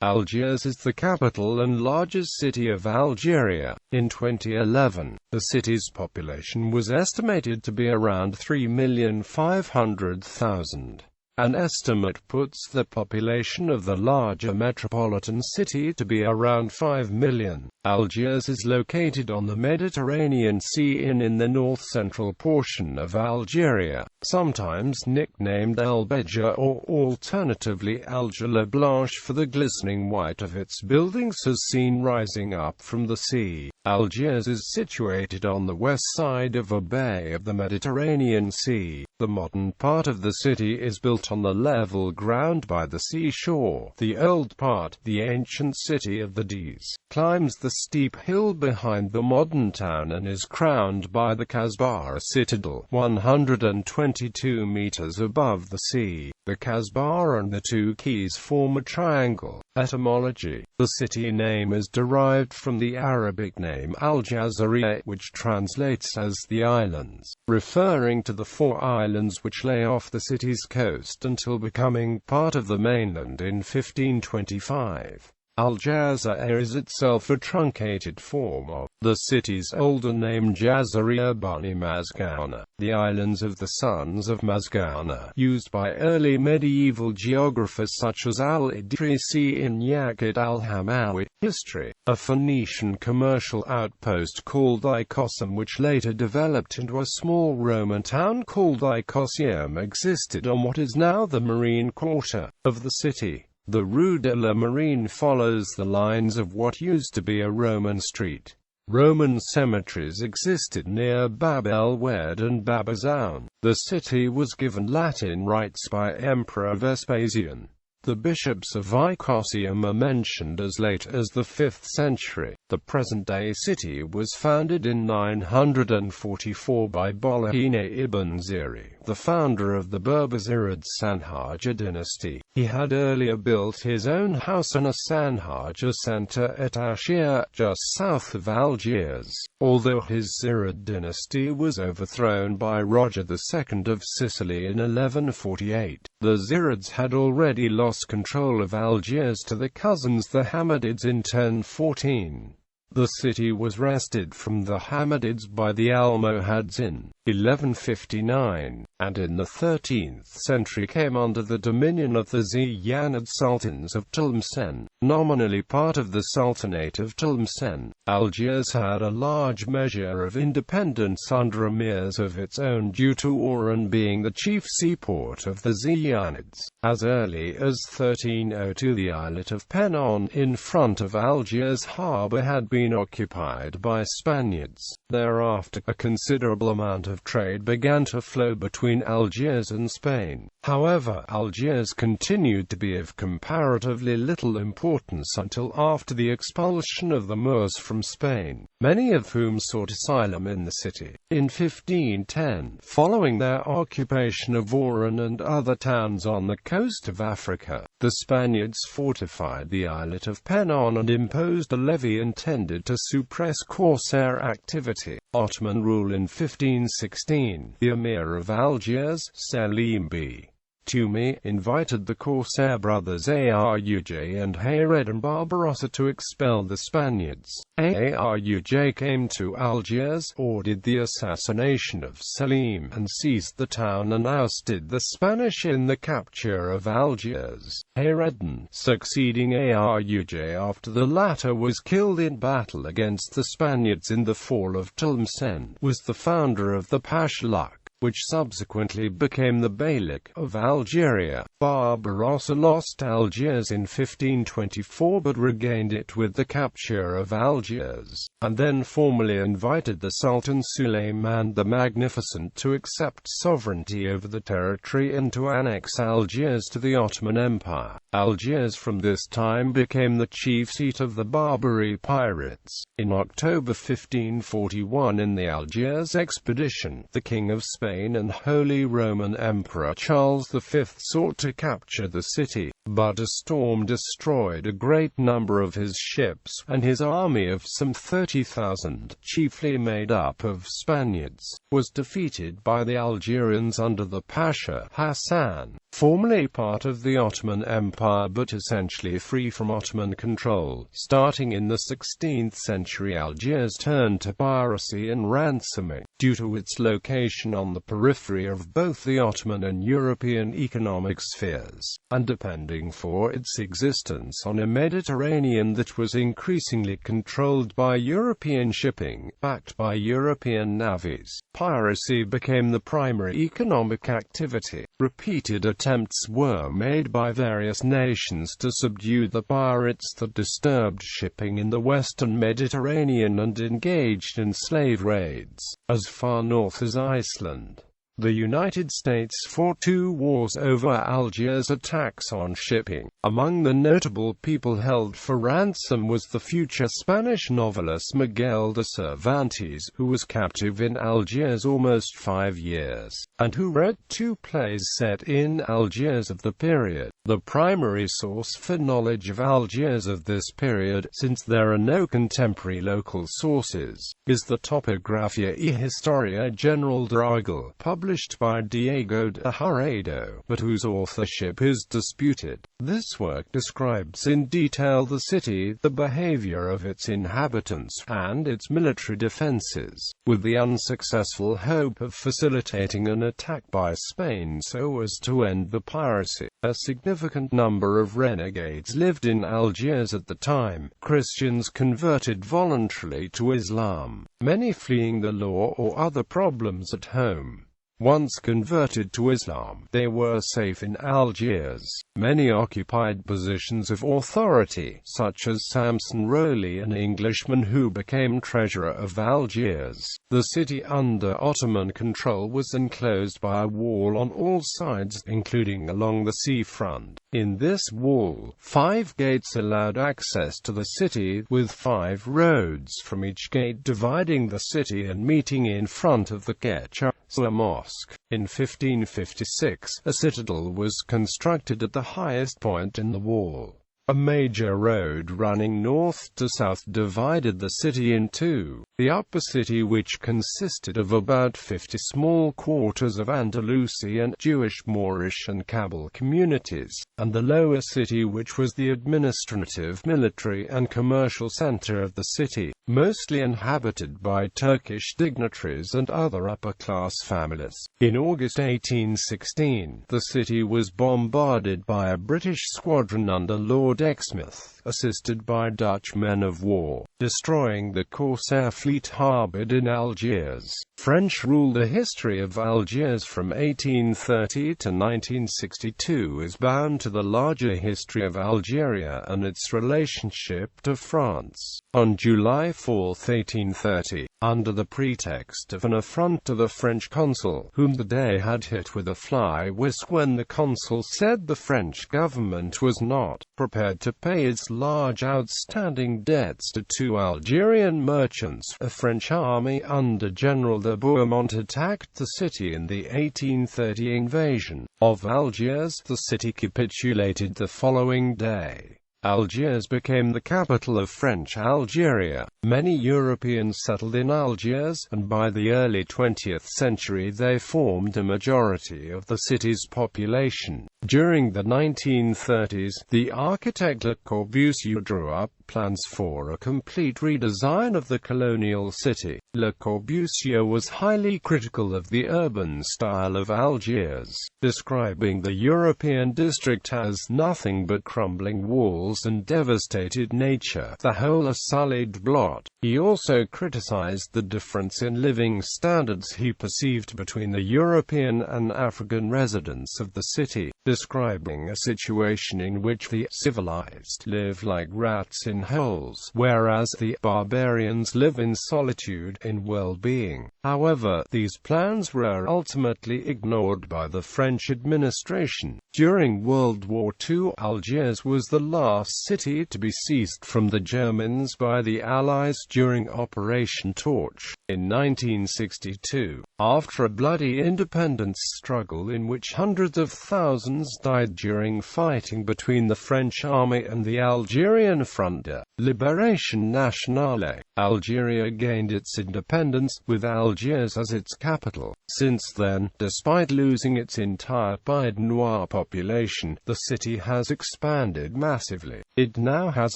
Algiers is the capital and largest city of Algeria. In 2011, the city's population was estimated to be around 3,500,000. An estimate puts the population of the larger metropolitan city to be around 5 million. Algiers is located on the Mediterranean Sea in the north-central portion of Algeria, sometimes nicknamed El Beja or alternatively Alger la Blanche for the glistening white of its buildings as seen rising up from the sea. Algiers is situated on the west side of a bay of the Mediterranean Sea. The modern part of the city is built on the level ground by the seashore. The old part, the ancient city of the D's, climbs the steep hill behind the modern town and is crowned by the Kasbah citadel, 122 meters above the sea. The Kasbah and the two keys form a triangle. Etymology: the city name is derived from the Arabic name Al-Jazeera, which translates as the islands, referring to the four islands which lay off the city's coast until becoming part of the mainland in 1525. Al-Jazeera is itself a truncated form of the city's older name Jazeera Bani Mazghana, the islands of the sons of Mazghana, used by early medieval geographers such as Al-Idrisi in Yaqut al-Hamawi. History: a Phoenician commercial outpost called Icosium, which later developed into a small Roman town called Icosium, existed on what is now the marine quarter of the city. The Rue de la Marine follows the lines of what used to be a Roman street. Roman cemeteries existed near Bab el-Wed and Bab Azoun. The city was given Latin rights by Emperor Vespasian. The bishops of Icosium are mentioned as late as the 5th century. The present-day city was founded in 944 by Bolahine ibn Ziri, the founder of the Berber-Zirid Sanhaja dynasty. He had earlier built his own house in a Sanhaja center at Ashir, just south of Algiers. Although his Zirid dynasty was overthrown by Roger II of Sicily in 1148, the Zirids had already lost control of Algiers to the cousins the Hammadids in 1014. The city was wrested from the Hammadids by the Almohads in 1159, and in the 13th century came under the dominion of the Ziyanid Sultans of Tlemcen, nominally part of the Sultanate of Tlemcen. Algiers had a large measure of independence under emirs of its own due to Oran being the chief seaport of the Ziyanids. As early as 1302 the islet of Penon in front of Algiers harbour had been occupied by Spaniards. Thereafter, a considerable amount of trade began to flow between Algiers and Spain. However, Algiers continued to be of comparatively little importance until after the expulsion of the Moors from Spain, many of whom sought asylum in the city. In 1510, following their occupation of Oran and other towns on the coast of Africa, the Spaniards fortified the islet of Penon and imposed a levy intended to suppress corsair activity. Ottoman rule in 1516. The Emir of Algiers, Selim B. Toumi, invited the corsair brothers Aruj and Hayreddin Barbarossa to expel the Spaniards. Aruj came to Algiers, ordered the assassination of Selim, and seized the town and ousted the Spanish in the capture of Algiers. Hayreddin, succeeding Aruj after the latter was killed in battle against the Spaniards in the fall of Tlemcen, was the founder of the Pashluk, which subsequently became the Beylik of Algeria. Barbarossa lost Algiers in 1524 but regained it with the capture of Algiers, and then formally invited the Sultan Suleiman the Magnificent to accept sovereignty over the territory and to annex Algiers to the Ottoman Empire. Algiers from this time became the chief seat of the Barbary pirates. In October 1541 in the Algiers expedition, the King of Spain Spain, and Holy Roman Emperor Charles V sought to capture the city, but a storm destroyed a great number of his ships, and his army of some 30,000, chiefly made up of Spaniards, was defeated by the Algerians under the Pasha Hassan, formerly part of the Ottoman Empire but essentially free from Ottoman control. Starting in the 16th century, Algiers turned to piracy and ransoming, due to its location on the periphery of both the Ottoman and European economic spheres, and depending for its existence on a Mediterranean that was increasingly controlled by European shipping, backed by European navies. Piracy became the primary economic activity. Repeated attempts were made by various nations to subdue the pirates that disturbed shipping in the western Mediterranean and engaged in slave raids as far north as Iceland. The United States fought 2 wars over Algiers' attacks on shipping. Among the notable people held for ransom was the future Spanish novelist Miguel de Cervantes, who was captive in Algiers almost 5 years, and who wrote 2 plays set in Algiers of the period. The primary source for knowledge of Algiers of this period, since there are no contemporary local sources, is the Topographia y Historia General de Argel, published by Diego de Haredo, but whose authorship is disputed. This work describes in detail the city, the behavior of its inhabitants, and its military defenses, with the unsuccessful hope of facilitating an attack by Spain so as to end the piracy. A significant number of renegades lived in Algiers at the time, Christians converted voluntarily to Islam, many fleeing the law or other problems at home. Once converted to Islam, they were safe in Algiers. Many occupied positions of authority, such as Samson Rowley, an Englishman who became treasurer of Algiers. The city under Ottoman control was enclosed by a wall on all sides, including along the seafront. In this wall, 5 gates allowed access to the city, with 5 roads from each gate dividing the city and meeting in front of the Getcha Mosque. In 1556, a citadel was constructed at the highest point in the wall. A major road running north to south divided the city in 2. The upper city, which consisted of about 50 small quarters of Andalusian, Jewish, Moorish and Kabyle communities, and the lower city, which was the administrative, military and commercial center of the city, mostly inhabited by Turkish dignitaries and other upper-class families. In August 1816, the city was bombarded by a British squadron under Lord Exmouth, assisted by Dutch men of war, destroying the corsair fleet harbored in Algiers. French rule. The history of Algiers from 1830 to 1962 is bound to the larger history of Algeria and its relationship to France. On July 4, 1830, under the pretext of an affront to the French consul, whom the day had hit with a fly-whisk when the consul said the French government was not prepared to pay its large outstanding debts to 2 Algerian merchants, a French army under General de Bourmont attacked the city in the 1830 invasion of Algiers. The city capitulated the following day. Algiers became the capital of French Algeria. Many Europeans settled in Algiers, and by the early 20th century they formed a majority of the city's population. During the 1930s, the architect Le Corbusier drew up plans for a complete redesign of the colonial city. Le Corbusier was highly critical of the urban style of Algiers, describing the European district as nothing but crumbling walls and devastated nature, the whole a sullied blot. He also criticized the difference in living standards he perceived between the European and African residents of the city, describing a situation in which the civilized live like rats in in holes, whereas the barbarians live in solitude, in well-being. However, these plans were ultimately ignored by the French administration. During World War II, Algiers was the last city to be seized from the Germans by the Allies during Operation Torch. In 1962, after a bloody independence struggle in which hundreds of thousands died during fighting between the French army and the Algerian Front de Libération Nationale, Algeria gained its independence, with Algiers as its capital. Since then, despite losing its entire Pied-Noir population, the city has expanded massively. It now has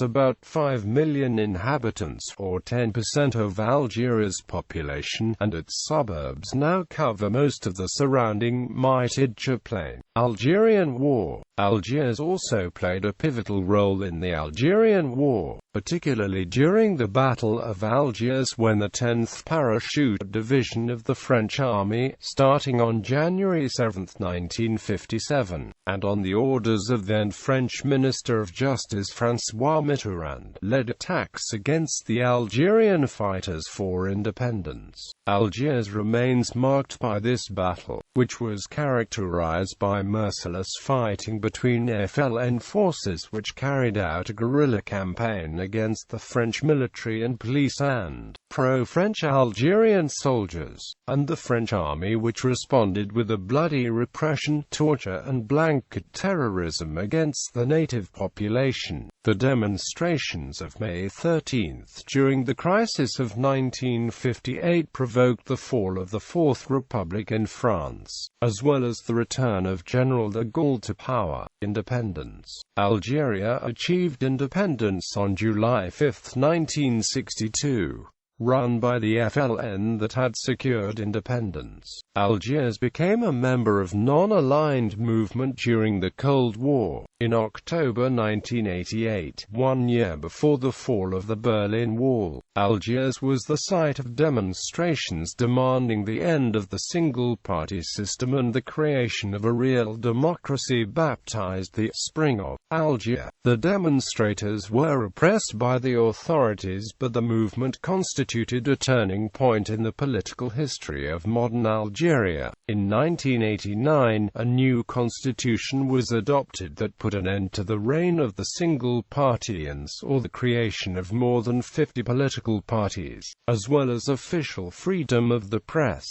about 5 million inhabitants, or 10% of Algeria's population, and its suburbs now cover most of the surrounding Mitidja plain. Algerian War. Algiers also played a pivotal role in the Algerian War, particularly during the Battle of Algiers when the 10th Parachute Division of the French Army, starting on January 7, 1957, and on the orders of then French Minister of Justice François Mitterrand, led attacks against the Algerian fighters for independence. Algiers remains marked by this battle, which was characterized by merciless fighting between FLN forces which carried out a guerrilla campaign against the French military and police and pro-French Algerian soldiers, and the French army which responded with a bloody repression, torture and blanket terrorism against the native population. The demonstrations of May 13 during the crisis of 1958 provoked the fall of the Fourth Republic in France, as well as the return of General de Gaulle to power. Independence. Algeria achieved independence on July 5, 1962. Run by the FLN that had secured independence, Algiers became a member of non-aligned movement during the Cold War. In October 1988, 1 year before the fall of the Berlin Wall, Algiers was the site of demonstrations demanding the end of the single-party system and the creation of a real democracy baptized the Spring of Algiers. The demonstrators were repressed by the authorities, but the movement constituted a turning point in the political history of modern Algeria. In 1989, a new constitution was adopted that put an end to the reign of the single-party and saw the creation of more than 50 political parties, as well as official freedom of the press.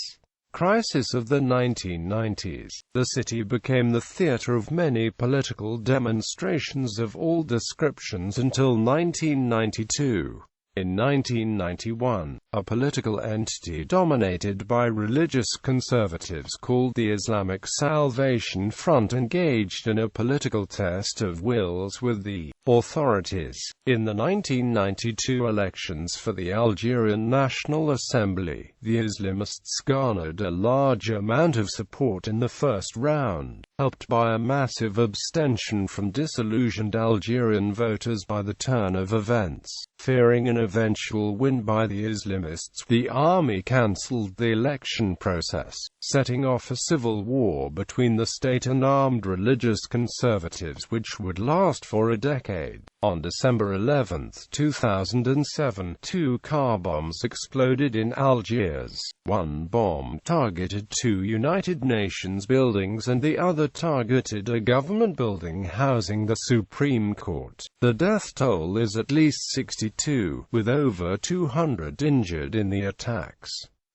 Crisis of the 1990s. The city became the theater of many political demonstrations of all descriptions until 1992. In 1991, a political entity dominated by religious conservatives called the Islamic Salvation Front engaged in a political test of wills with the authorities. In the 1992 elections for the Algerian National Assembly, the Islamists garnered a large amount of support in the first round, helped by a massive abstention from disillusioned Algerian voters by the turn of events. Fearing an eventual win by the Islamists, the army cancelled the election process, setting off a civil war between the state and armed religious conservatives which would last for a decade. On December 11, 2007, 2 car bombs exploded in Algiers. One bomb targeted 2 United Nations buildings and the other targeted a government building housing the Supreme Court. The death toll is at least 62, with over 200 injured in the attacks.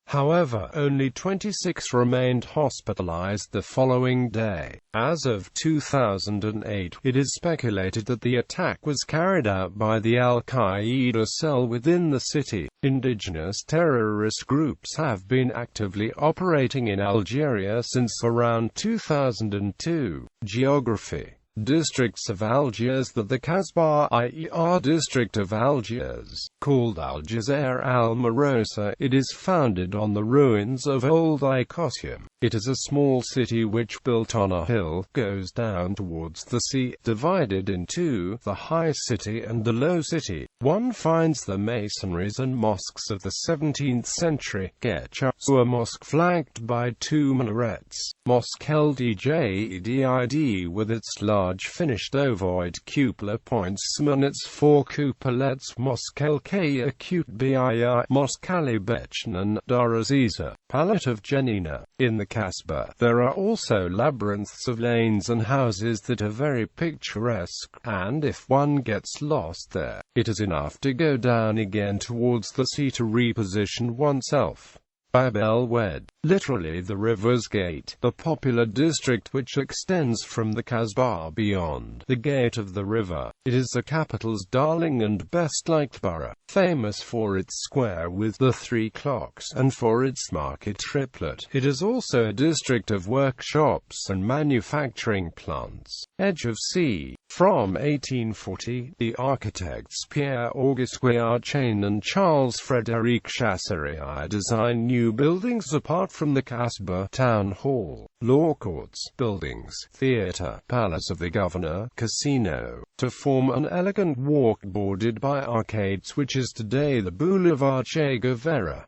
However, only 26 remained hospitalized the following day. As of 2008, it is speculated that the attack was carried out by the Al-Qaeda cell within the city. Indigenous terrorist groups have been actively operating in Algeria since around 2002. Geography. Districts of Algiers. The Kasbah IER district of Algiers, called Aljazair al-Marosa, it is founded on the ruins of old Icosium. It is a small city which, built on a hill, goes down towards the sea, divided in two, the high city and the low city. one finds the masonries and mosques of the 17th century. Getchua Mosque, flanked by two minarets. Mosque Ldjd with its large finished ovoid cupola points on its four cupolettes. Mosque Lkaya Qutbiya, Mosque Ali Bechnan, Daraziza, Palette of Janina. In the Kasbah, there are also labyrinths of lanes and houses that are very picturesque, and if one gets lost there, it is enough to go down again towards the sea to reposition oneself. Bab el-Wed, literally the river's gate, the popular district which extends from the Kasbah beyond the gate of the river. It is the capital's darling and best-liked borough, famous for its square with the three clocks and for its market triplet. It is also a district of workshops and manufacturing plants. Edge of sea. From 1840, the architects Pierre-Auguste Guillarchain and Charles-Frédéric Chasserie designed new buildings apart from the Kasbah: town hall, law courts, buildings, theatre, palace of the governor, casino, to form an elegant walk bordered by arcades which is today the Boulevard Che Guevara.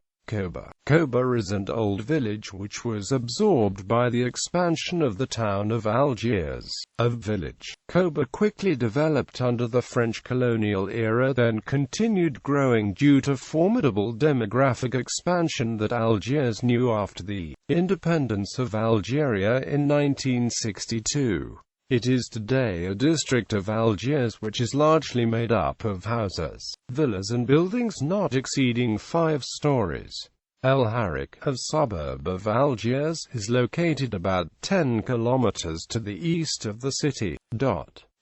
Koba is an old village which was absorbed by the expansion of the town of Algiers. A village, Koba quickly developed under the French colonial era, then continued growing due to formidable demographic expansion that Algiers knew after the independence of Algeria in 1962. It is today a district of Algiers which is largely made up of houses, villas and buildings not exceeding 5 stories. El Harik, a suburb of Algiers, is located about 10 kilometers to the east of the city.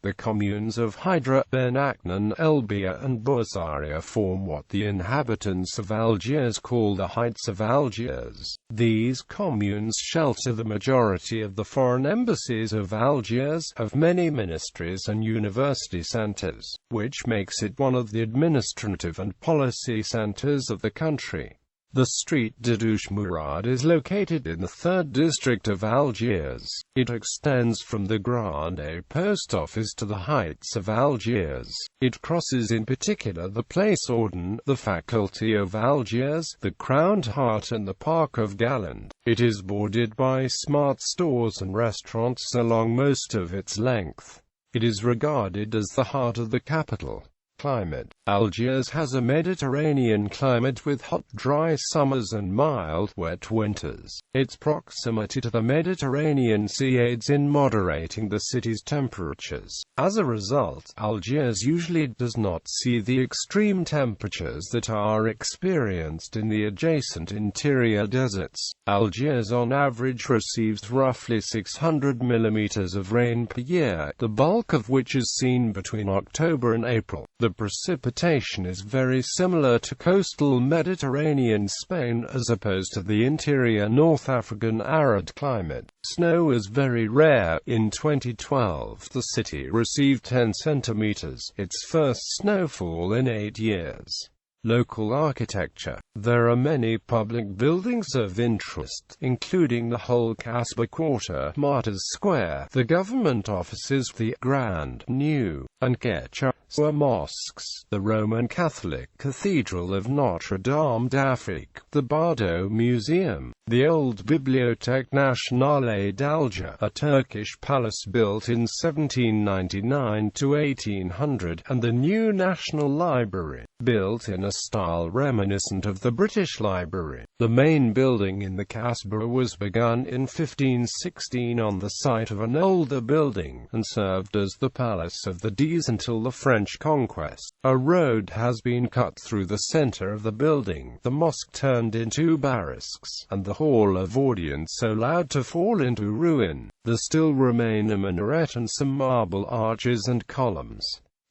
The communes of Hydra, Ben Aknan, Elbia and Bouzaria form what the inhabitants of Algiers call the Heights of Algiers. These communes shelter the majority of the foreign embassies of Algiers, of many ministries and university centers, which makes it one of the administrative and policy centers of the country. The street Dadouche Mourad is located in the 3rd district of Algiers. It extends from the Grande Post Office to the Heights of Algiers. It crosses in particular the Place Ordon, the Faculty of Algiers, the Crowned Heart and the Park of Galland. It is bordered by smart stores and restaurants along most of its length. It is regarded as the heart of the capital. Climate. Algiers has a Mediterranean climate with hot, dry summers and mild, wet winters. Its proximity to the Mediterranean Sea aids in moderating the city's temperatures. As a result, Algiers usually does not see the extreme temperatures that are experienced in the adjacent interior deserts. Algiers on average receives roughly 600 millimeters of rain per year, the bulk of which is seen between October and April. The precipitation is very similar to coastal Mediterranean Spain as opposed to the interior North African arid climate. Snow is very rare. In 2012, the city received 10 centimeters, its first snowfall in 8 years. Local architecture. There are many public buildings of interest, including the whole Kasbah Quarter, Martyrs Square, the government offices, the Grand, New, and Getchua mosques, the Roman Catholic Cathedral of Notre Dame d'Afrique, the Bardo Museum, the old Bibliothèque Nationale d'Alger, a Turkish palace built in 1799 to 1800, and the new National Library, built in a style reminiscent of the British Library. The main building in the Kasbah was begun in 1516 on the site of an older building, and served as the Palace of the Dees until the French conquest. A road has been cut through the center of the building. The mosque turned into barracks, and the hall of audience allowed to fall into ruin. There still remain a minaret and some marble arches and columns.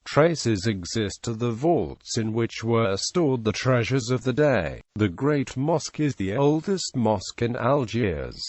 Traces exist of the vaults in which were stored the treasures of the day. The Great Mosque is the oldest mosque in Algiers.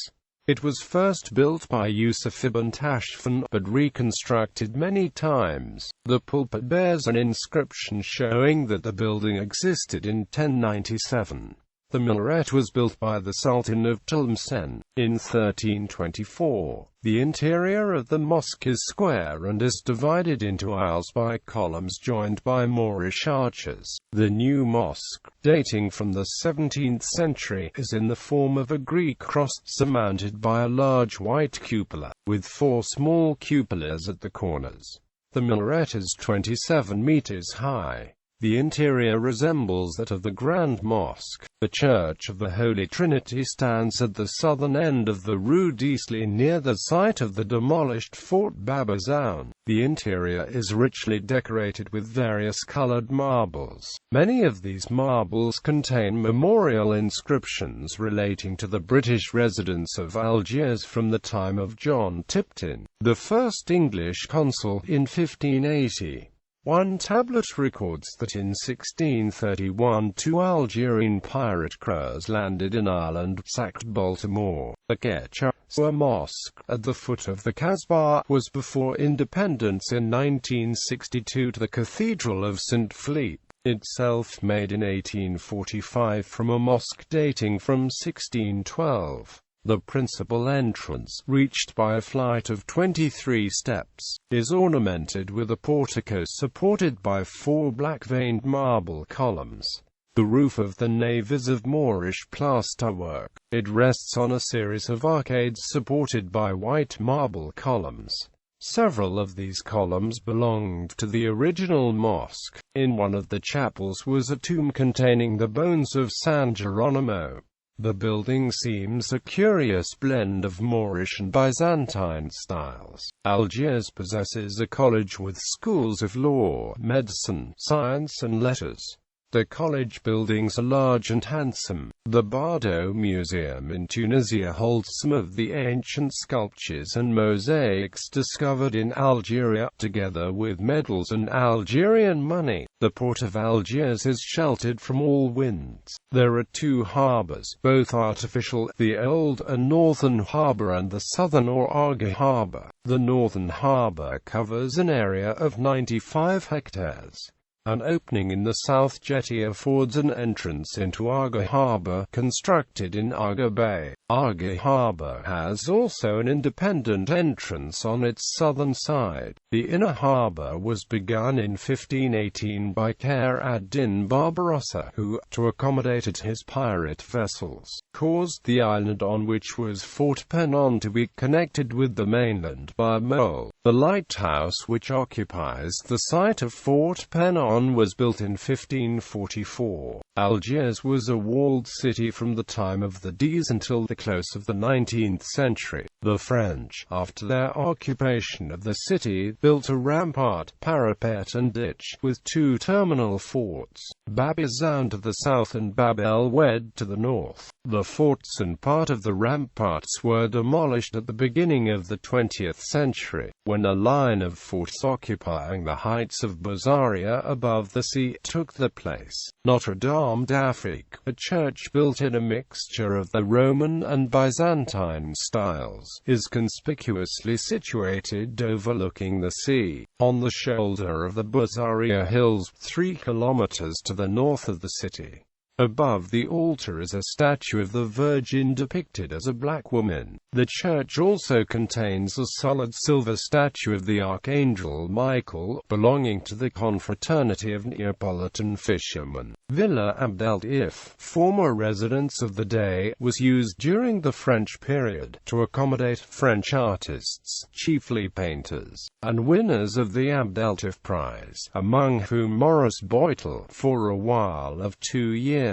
It was first built by Yusuf ibn Tashfin, but reconstructed many times. The pulpit bears an inscription showing that the building existed in 1097. The minaret was built by the Sultan of Tlemcen in 1324. The interior of the mosque is square and is divided into aisles by columns joined by Moorish arches. The new mosque, dating from the 17th century, is in the form of a Greek cross, surmounted by a large white cupola, with 4 small cupolas at the corners. The minaret is 27 meters high. The interior resembles that of the Grand Mosque. The Church of the Holy Trinity stands at the southern end of the Rue d'Isly near the site of the demolished Fort Babazoun. The interior is richly decorated with various colored marbles. Many of these marbles contain memorial inscriptions relating to the British residents of Algiers from the time of John Tipton, the first English consul, in 1580. One tablet records that in 1631 2 Algerine pirate crews landed in Ireland, sacked Baltimore. The Ketcha Mosque, at the foot of the Kasbah, was before independence in 1962 to the Cathedral of St. Philippe, itself made in 1845 from a mosque dating from 1612. The principal entrance, reached by a flight of 23 steps, is ornamented with a portico supported by 4 black-veined marble columns. The roof of the nave is of Moorish plasterwork. It rests on a series of arcades supported by white marble columns. Several of these columns belonged to the original mosque. In one of the chapels was a tomb containing the bones of San Geronimo. The building seems a curious blend of Moorish and Byzantine styles. Algiers possesses a college with schools of law, medicine, science and letters. The college buildings are large and handsome. The Bardo Museum in Tunisia holds some of the ancient sculptures and mosaics discovered in Algeria, together with medals and Algerian money. The port of Algiers is sheltered from all winds. There are 2 harbors, both artificial, the old and northern harbor and the southern or Aga harbor. The northern harbor covers an area of 95 hectares. An opening in the south jetty affords an entrance into Aga Harbor, constructed in Aga Bay. Aga Harbor has also an independent entrance on its southern side. The inner harbor was begun in 1518 by Khayr ad-Din Barbarossa, who, to accommodate his pirate vessels, caused the island on which was Fort Pennon to be connected with the mainland by a mole. The lighthouse which occupies the site of Fort Pennon was built in 1544. Algiers was a walled city from the time of the D's until the close of the 19th century. The French, after their occupation of the city, built a rampart, parapet and ditch, with 2 terminal forts, Babazoun to the south and Bab el-Oued to the north. The forts and part of the ramparts were demolished at the beginning of the 20th century, when a line of forts occupying the heights of Bozzaria above the sea took the place. Notre Dame d'Afrique, a church built in a mixture of the Roman and Byzantine styles, is conspicuously situated overlooking the sea, on the shoulder of the Bozzaria Hills, 3 kilometers to the north of the city. Above the altar is a statue of the Virgin depicted as a black woman. The church also contains a solid silver statue of the Archangel Michael, belonging to the confraternity of Neapolitan fishermen. Villa Abdel-If, former residence of the day, was used during the French period to accommodate French artists, chiefly painters, and winners of the Abdel-If Prize, among whom Maurice Boitel, for a while of 2 years.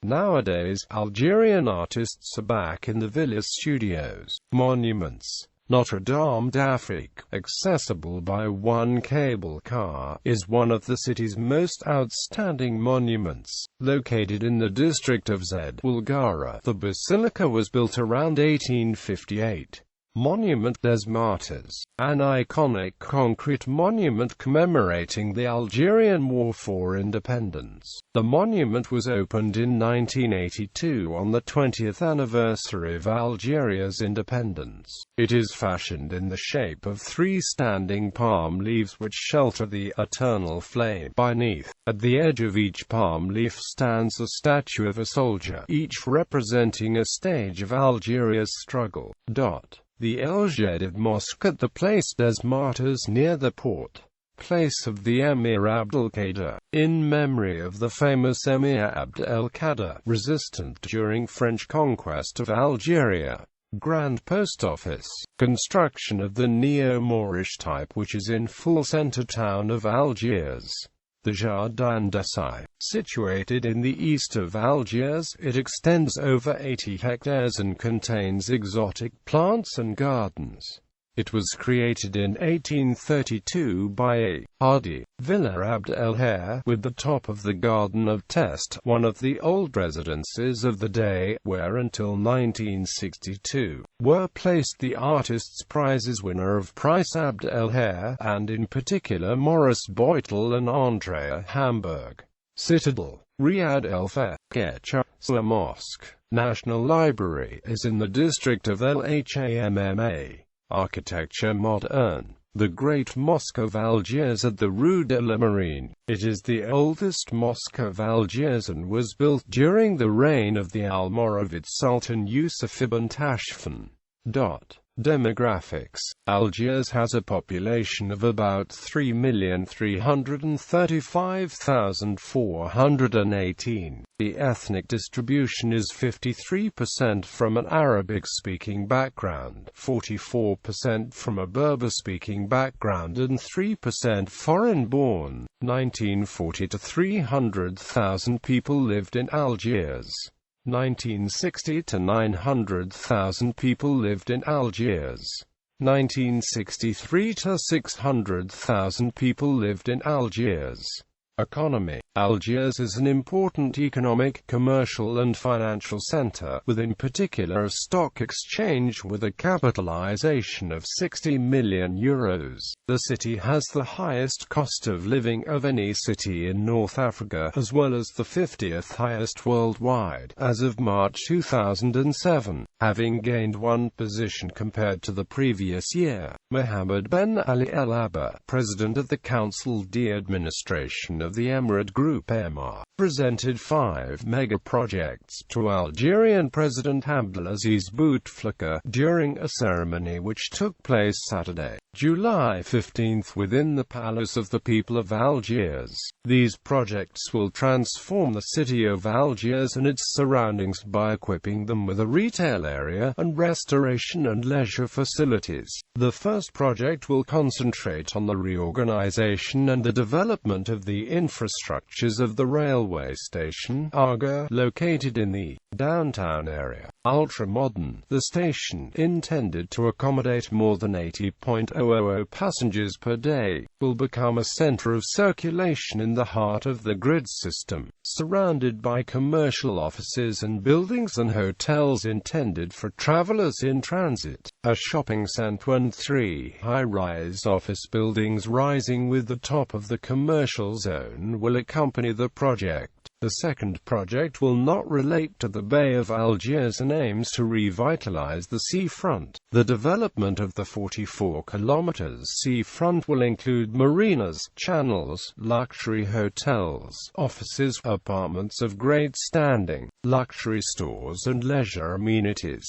Nowadays, Algerian artists are back in the Villa studios. Monuments. Notre Dame d'Afrique, accessible by 1 cable car, is one of the city's most outstanding monuments. Located in the district of Zed Woulgara, the basilica was built around 1858. Monument des Martyrs, an iconic concrete monument commemorating the Algerian War for Independence. The monument was opened in 1982 on the 20th anniversary of Algeria's independence. It is fashioned in the shape of three standing palm leaves which shelter the eternal flame beneath. At the edge of each palm leaf stands a statue of a soldier, each representing a stage of Algeria's struggle. The Algiers Mosque at the Place des Martyrs near the port place of the Emir Abdelkader, in memory of the famous Emir Abdelkader, resistant during French conquest of Algeria. Grand Post Office. Construction of the neo-Moorish type which is in full center town of Algiers. The Jardin d'Essai. Situated in the east of Algiers, it extends over 80 hectares and contains exotic plants and gardens. It was created in 1832 by a hardy Villa Abd el-Hair, with the top of the Garden of Test, one of the old residences of the day, where until 1962 were placed the artists' prizes winner of Price Abd el-Hair, and in particular Maurice Boitel and Andrea Hamburg. Citadel, Riyad el-Fakhr Mosque. National Library is in the district of El Hamma. Architecture modern. The Great Mosque of Algiers at the Rue de la Marine. It is the oldest mosque of Algiers and was built during the reign of the Almoravid Sultan Yusuf ibn Tashfin. Demographics. Algiers has a population of about 3,335,418. The ethnic distribution is 53% from an Arabic-speaking background, 44% from a Berber-speaking background and 3% foreign-born. 1940 to 300,000 people lived in Algiers. 1960 to 900,000 people lived in Algiers. 1963 to 600,000 people lived in Algiers. Economy. Algiers is an important economic, commercial and financial center, with in particular a stock exchange with a capitalization of €60 million. The city has the highest cost of living of any city in North Africa, as well as the 50th highest worldwide, as of March 2007, having gained one position compared to the previous year. Mohammed Ben Ali El Abba, president of the Council d'Administration of the Emirate Group EMA, presented 5 mega-projects to Algerian President Abdelaziz Bouteflika during a ceremony which took place Saturday, July 15 within the Palace of the People of Algiers. These projects will transform the city of Algiers and its surroundings by equipping them with a retail area and restoration and leisure facilities. The first project will concentrate on the reorganization and the development of the infrastructures of the railway station, Arga, located in the downtown area. Ultra-modern, the station, intended to accommodate more than 80,000 passengers per day, will become a center of circulation in the heart of the grid system, surrounded by commercial offices and buildings and hotels intended for travelers in transit. A shopping center and 3 high-rise office buildings rising with the top of the commercial zone will accompany the project. The second project will not relate to the Bay of Algiers and aims to revitalize the seafront. The development of the 44 km seafront will include marinas, channels, luxury hotels, offices, apartments of great standing, luxury stores and leisure amenities.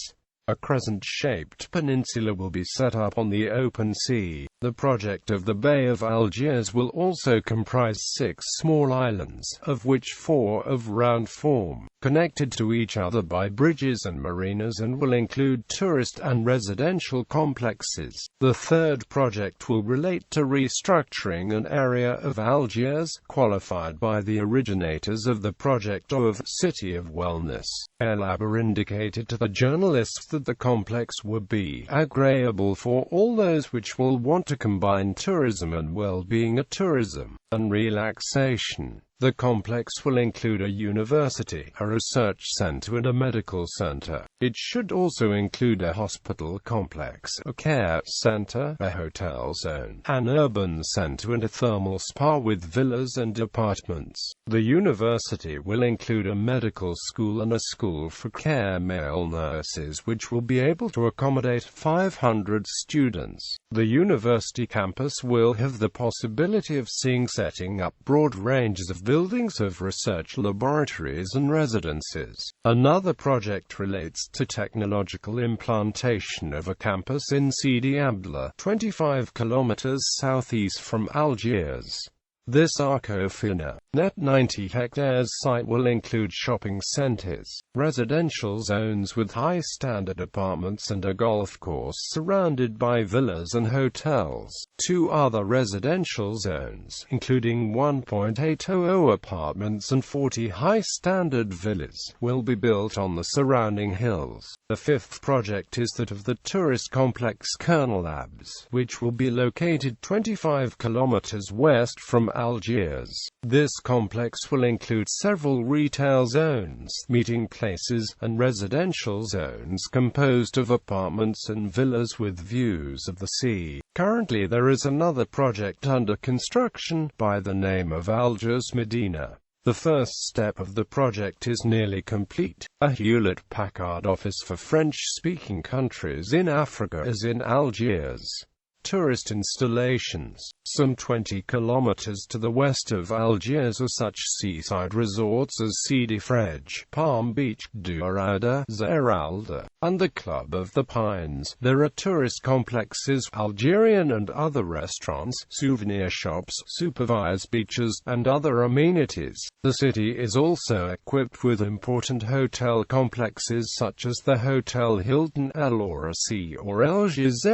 A crescent-shaped peninsula will be set up on the open sea. The project of the Bay of Algiers will also comprise 6 small islands, of which 4 of round form, connected to each other by bridges and marinas, and will include tourist and residential complexes. The third project will relate to restructuring an area of Algiers, qualified by the originators of the project of City of Wellness. El Abba indicated to the journalists that the complex would be agreeable for all those which will want to combine tourism and well-being, tourism and relaxation. The complex will include a university, a research center and a medical center. It should also include a hospital complex, a care center, a hotel zone, an urban center and a thermal spa with villas and apartments. The university will include a medical school and a school for care male nurses which will be able to accommodate 500 students. The university campus will have the possibility of setting up broad ranges of buildings of research laboratories and residences. Another project relates to technological implantation of a campus in Sidi Abdallah, 25 kilometers southeast from Algiers. This Arcofina, net 90 hectares site will include shopping centers, residential zones with high-standard apartments and a golf course surrounded by villas and hotels. Two other residential zones, including 1.800 apartments and 40 high-standard villas, will be built on the surrounding hills. The fifth project is that of the tourist complex Colonel Abs, which will be located 25 kilometers west from Algiers. This complex will include several retail zones, meeting places, and residential zones composed of apartments and villas with views of the sea. Currently there is another project under construction, by the name of Algiers Medina. The first step of the project is nearly complete. A Hewlett-Packard office for French-speaking countries in Africa is in Algiers. Tourist installations. Some 20 kilometers to the west of Algiers are such seaside resorts as Sidi Frej, Palm Beach, Douarada, Zeralda, and the Club of the Pines. There are tourist complexes, Algerian and other restaurants, souvenir shops, supervised beaches, and other amenities. The city is also equipped with important hotel complexes such as the Hotel Hilton El Orasi or Algiers.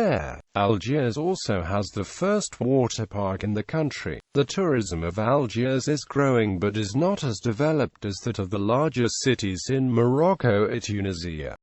Algiers also has the first water park in the country. The tourism of Algiers is growing but is not as developed as that of the larger cities in Morocco or Tunisia.